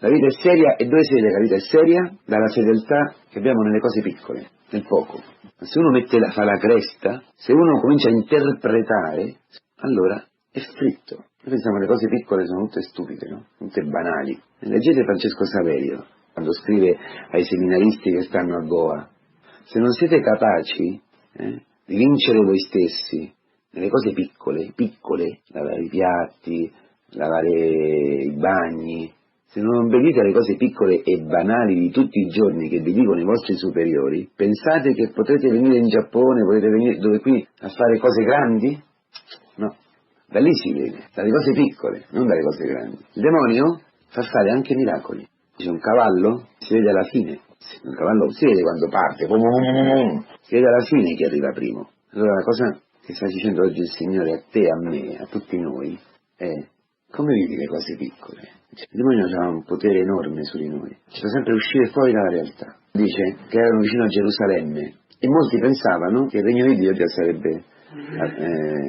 La vita è seria, e dove si vede che la vita è seria? Dalla fedeltà che abbiamo nelle cose piccole, nel poco. Ma se uno fa la cresta, se uno comincia a interpretare, allora è fritto. Noi pensiamo che le cose piccole sono tutte stupide, no? Tutte banali. Leggete Francesco Saverio, quando scrive ai seminaristi che stanno a Goa: se non siete capaci di vincere voi stessi nelle cose piccole, lavare i piatti, lavare i bagni, se non obbedite alle cose piccole e banali di tutti i giorni che vi dicono i vostri superiori, pensate che potrete venire in Giappone, potete venire dove qui a fare cose grandi? No, da lì si vede, dalle cose piccole, non dalle cose grandi. Il demonio fa fare anche miracoli. C'è un cavallo, si vede alla fine. Un cavallo si vede quando parte, si vede alla fine chi arriva primo. Allora la cosa che sta dicendo oggi il Signore a te, a me, a tutti noi, è: come vedi le cose piccole? Il demonio ha un potere enorme su di noi, ci fa sempre uscire fuori dalla realtà. Dice che erano vicino a Gerusalemme e molti pensavano che il regno di Dio già sarebbe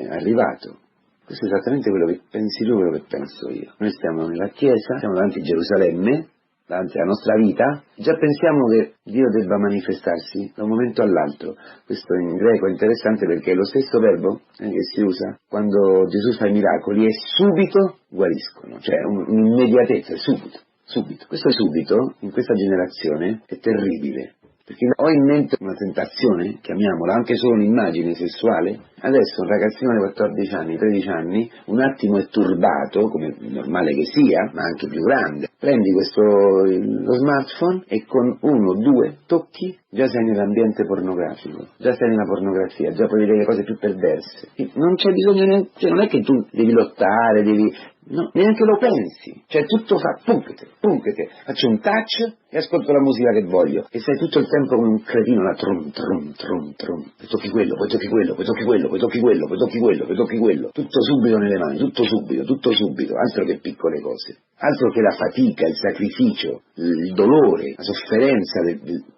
arrivato. Questo è esattamente quello che pensi tu, quello che penso io. Noi stiamo nella Chiesa, siamo davanti a Gerusalemme, davanti alla nostra vita, già pensiamo che Dio debba manifestarsi da un momento all'altro. Questo in greco è interessante perché è lo stesso verbo che si usa quando Gesù fa i miracoli, e subito guariscono, cioè un'immediatezza, subito. Questo subito, in questa generazione, è terribile. Perché ho in mente una tentazione, chiamiamola, anche solo un'immagine sessuale. Adesso un ragazzino di 14 anni, 13 anni, un attimo è turbato, come è normale che sia, ma anche più grande. Prendi lo smartphone e con 1-2 tocchi già sei nell'ambiente pornografico, già sei nella pornografia, già puoi vedere le cose più perverse. E non c'è bisogno, cioè non è che tu devi lottare, no, neanche lo pensi, cioè tutto fa punchete, faccio un touch e ascolto la musica che voglio, e sei tutto il tempo come un cretino là, trum, poi tocchi quello, poi tocchi quello, poi tocchi quello, poi tocchi quello, poi tocchi quello, poi tocchi quello, tutto subito nelle mani, tutto subito, altro che piccole cose, altro che la fatica, il sacrificio, il dolore, la sofferenza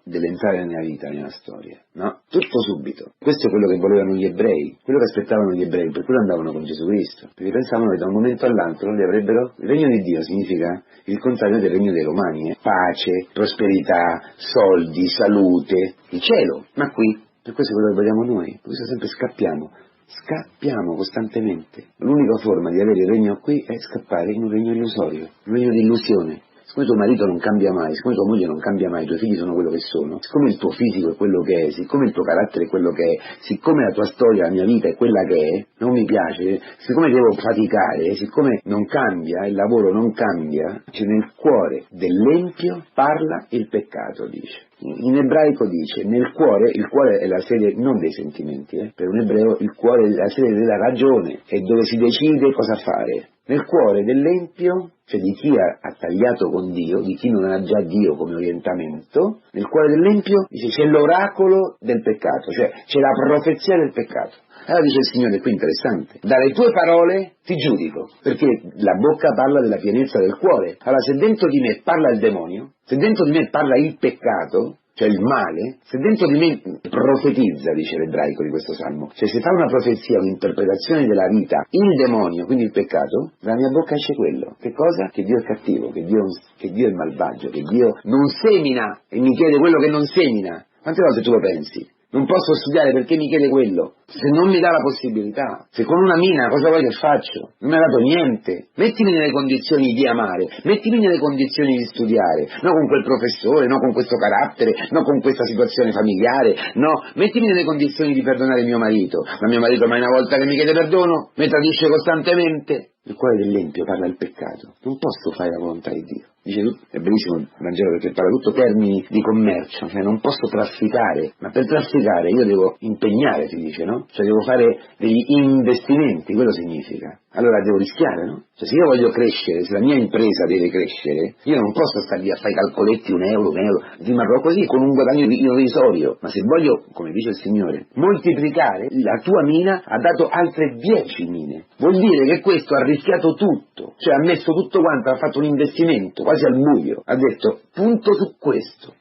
dell'entrare nella vita, nella storia, no? Tutto subito. Questo è quello che volevano gli ebrei, quello che aspettavano gli ebrei, per quello andavano con Gesù Cristo, perché pensavano che da un momento all'altro li avrebbero. Il regno di Dio significa il contrario del regno dei Romani, pace, prosperità, soldi, salute, il cielo. Ma qui, per questo è quello che vogliamo noi, per questo sempre scappiamo costantemente. L'unica forma di avere il regno qui è scappare in un regno illusorio, un regno di illusione. Siccome tuo marito non cambia mai, siccome tua moglie non cambia mai, i tuoi figli sono quello che sono, siccome il tuo fisico è quello che è, siccome il tuo carattere è quello che è, siccome la tua storia, la mia vita è quella che è, non mi piace, siccome devo faticare, siccome non cambia, il lavoro non cambia, cioè nel cuore dell'empio parla il peccato, dice. In ebraico dice, nel cuore, il cuore è la sede non dei sentimenti, per un ebreo il cuore è la sede della ragione, è dove si decide cosa fare. Nel cuore dell'empio, cioè di chi ha tagliato con Dio, di chi non ha già Dio come orientamento, nel cuore dell'empio dice c'è l'oracolo del peccato, cioè c'è la profezia del peccato. Allora dice il Signore, qui interessante, dalle tue parole ti giudico, perché la bocca parla della pienezza del cuore. Allora se dentro di me parla il demonio, se dentro di me parla il peccato, cioè il male, se dentro di me profetizza, dice l'ebraico di questo salmo, cioè se fa una profezia, un'interpretazione della vita, il demonio, quindi il peccato, dalla mia bocca esce quello. Che cosa? Che Dio è cattivo, che Dio è malvagio, che Dio non semina e mi chiede quello che non semina. Quante volte tu lo pensi? Non posso studiare perché mi chiede quello, se non mi dà la possibilità. Se con una mina cosa vuoi che faccio? Non mi ha dato niente. Mettimi nelle condizioni di amare, mettimi nelle condizioni di studiare, no con quel professore, no con questo carattere, no con questa situazione familiare, no, mettimi nelle condizioni di perdonare mio marito. Ma mio marito mai una volta che mi chiede perdono, mi tradisce costantemente. Il cuore dell'empio parla il peccato. Non posso fare la volontà di Dio. Dice, è bellissimo il Vangelo perché parla tutto termini di commercio, cioè non posso trafficare, ma per trafficare io devo impegnare, si dice, no? Cioè devo fare degli investimenti, quello significa. Allora devo rischiare, no? Cioè se io voglio crescere, se la mia impresa deve crescere, io non posso stare lì a fare i calcoletti, un euro, rimarrò così con un guadagno irrisorio. Ma se voglio, come dice il Signore, moltiplicare, la tua mina ha dato altre 10 mine. Vuol dire che questo ha rischiato tutto, cioè ha messo tutto quanto, ha fatto un investimento quasi al buio, ha detto punto su questo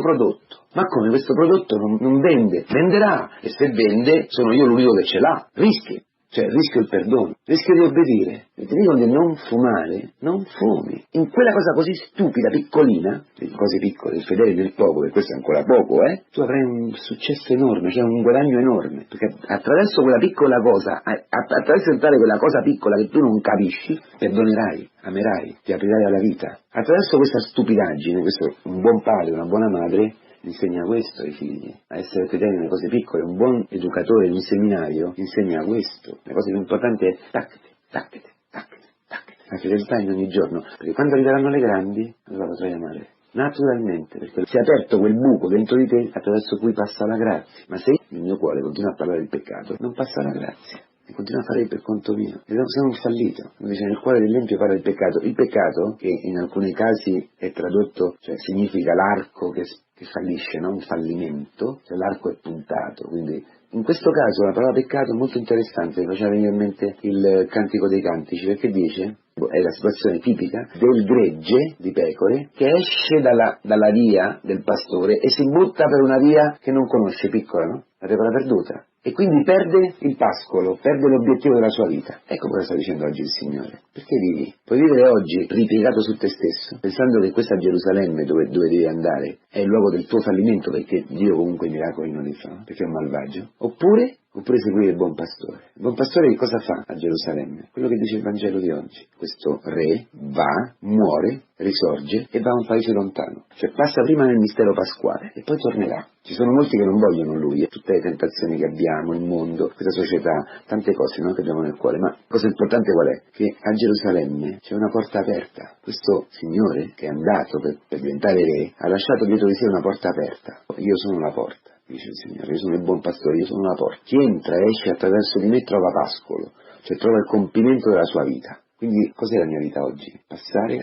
prodotto. Ma come questo prodotto non vende? Venderà, e se vende sono io l'unico che ce l'ha, rischi. cioè rischio il perdono, rischio di obbedire. E ti dicono di non fumare, non fumi. In quella cosa così stupida, piccolina, le cose piccole, il fedele del poco, e questo è ancora poco, tu avrai un successo enorme, cioè un guadagno enorme, perché attraverso quella piccola cosa, attraverso entrare quella cosa piccola che tu non capisci, perdonerai, amerai, ti aprirai alla vita. Attraverso questa stupidaggine, questo un buon padre, una buona madre, insegna questo ai figli, a essere fedeli nelle cose piccole. Un buon educatore in un seminario insegna questo. La cosa più importante è taccate, taccate, taccate, taccate. La fedeltà in ogni giorno, perché quando arriveranno le grandi, allora potrai amare. Naturalmente, perché si è aperto quel buco dentro di te attraverso cui passa la grazia. Ma se il mio cuore continua a parlare del peccato, non passa la grazia. E continua a fare per conto mio. E sono un fallito. Come dice, nel cuore dell'empio parla del peccato. Il peccato, che in alcuni casi è tradotto, cioè significa l'arco che fallisce, no? Un fallimento, cioè l'arco è puntato. Quindi in questo caso la parola peccato è molto interessante, mi faceva venire in mente il Cantico dei Cantici, perché dice, è la situazione tipica del gregge di pecore che esce dalla via del pastore e si butta per una via che non conosce, piccola, no? La pecora perduta. E quindi perde il pascolo, perde l'obiettivo della sua vita. Ecco cosa sta dicendo oggi il Signore. Perché vivi? Puoi vivere oggi ripiegato su te stesso, pensando che questa Gerusalemme dove devi andare è il luogo del tuo fallimento, perché Dio comunque i miracoli non li fa, perché è un malvagio. Oppure seguire il buon pastore. Il buon pastore che cosa fa a Gerusalemme? Quello che dice il Vangelo di oggi. Questo re va, muore, risorge e va a un paese lontano. Cioè passa prima nel mistero pasquale e poi tornerà. Ci sono molti che non vogliono lui, tutte le tentazioni che abbiamo, il mondo, questa società, tante cose, no, che abbiamo nel cuore. Ma la cosa importante qual è? Che a Gerusalemme c'è una porta aperta. Questo Signore che è andato per diventare re ha lasciato dietro di sé una porta aperta. Io sono la porta, dice il Signore, io sono il buon pastore, io sono la porta. Chi entra e esce attraverso di me trova pascolo, cioè trova il compimento della sua vita. Quindi cos'è la mia vita oggi? Passare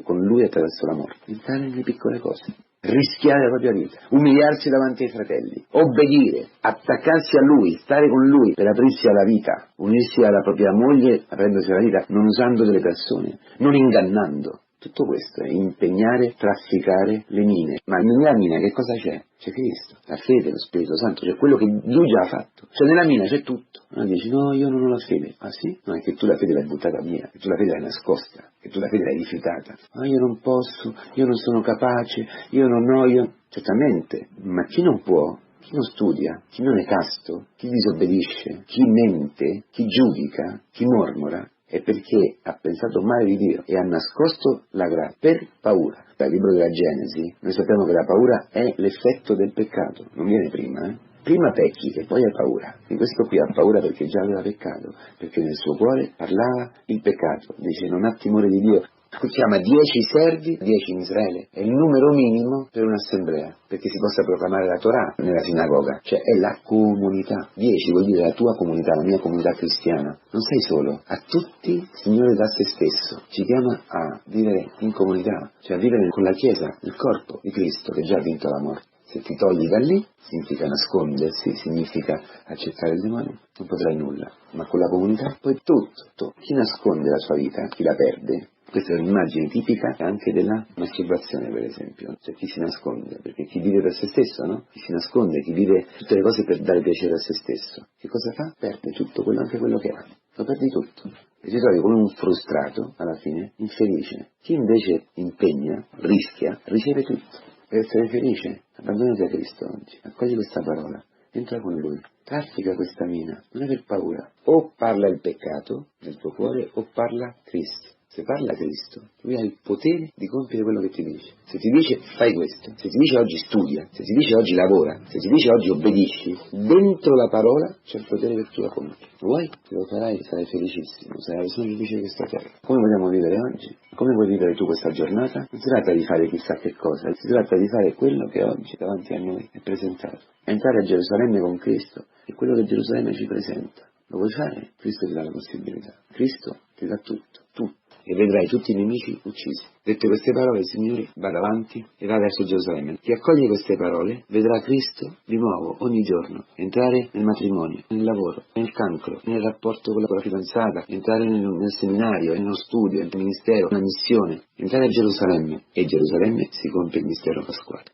con Lui attraverso la morte, entrare nelle piccole cose, rischiare la propria vita, umiliarsi davanti ai fratelli, obbedire, attaccarsi a Lui, stare con Lui per aprirsi alla vita, unirsi alla propria moglie, aprendosi alla vita, non usando delle persone, non ingannando. Tutto questo è impegnare, trafficare le mine. Ma nella mina che cosa c'è? C'è Cristo, la fede, lo Spirito Santo, c'è quello che Lui già ha fatto. Cioè nella mina c'è tutto. No, dici, no, io non ho la fede. Ah sì? No, è che tu la fede l'hai buttata via, che tu la fede l'hai nascosta, che tu la fede l'hai rifiutata. Ah, io non posso, io non sono capace, io non ho, io... Certamente, ma chi non può, chi non studia, chi non è casto, chi disobbedisce, chi mente, chi giudica, chi mormora, è perché ha pensato male di Dio e ha nascosto la grazia per paura. Dal libro della Genesi noi sappiamo che la paura è l'effetto del peccato, non viene prima, Prima pecchi e poi hai paura. E questo qui ha paura perché già aveva peccato, perché nel suo cuore parlava il peccato. Dice, non ha timore di Dio. Chiama 10 servi, 10 in Israele. È il numero minimo per un'assemblea, perché si possa proclamare la Torah nella sinagoga. Cioè è la comunità. 10 vuol dire la tua comunità, la mia comunità cristiana. Non sei solo. A tutti il Signore da se stesso ci chiama a vivere in comunità, cioè a vivere con la Chiesa, il corpo di Cristo che già ha vinto la morte. Se ti togli da lì, significa nascondersi, significa accettare il demonio, non potrai nulla. Ma con la comunità puoi tutto. Chi nasconde la sua vita, chi la perde. Questa è un'immagine tipica anche della masturbazione, per esempio. Cioè chi si nasconde, perché chi vive per se stesso, no? Chi si nasconde, chi vive tutte le cose per dare piacere a se stesso. Che cosa fa? Perde tutto, anche quello che ha. Lo perdi tutto. E ti trovi come un frustrato, alla fine, infelice. Chi invece impegna, rischia, riceve tutto. Per essere felice, abbandonati a Cristo oggi, accogli questa parola, entra con Lui, traffica questa mina, non aver paura. O parla il peccato nel tuo cuore o parla Cristo. Se parla Cristo, Lui ha il potere di compiere quello che ti dice. Se ti dice fai questo, se ti dice oggi studia, se ti dice oggi lavora, se ti dice oggi obbedisci, dentro la parola c'è il potere che tu la compi. Lo vuoi? Te lo farai, sarai felicissimo, sarai la persona più felice di questa terra. Come vogliamo vivere oggi? Come vuoi vivere tu questa giornata? Non si tratta di fare chissà che cosa, si tratta di fare quello che oggi davanti a noi è presentato. Entrare a Gerusalemme con Cristo è quello che Gerusalemme ci presenta. Lo vuoi fare? Cristo ti dà la possibilità. Cristo ti dà tutto, tutto. E vedrai tutti i nemici uccisi. Dette queste parole, il Signore va davanti e va verso Gerusalemme. Chi accoglie queste parole vedrà Cristo di nuovo, ogni giorno, entrare nel matrimonio, nel lavoro, nel cancro, nel rapporto con la fidanzata, entrare nel seminario, nello studio, nel ministero, nella missione, entrare a Gerusalemme. E Gerusalemme si compie il mistero pasquale.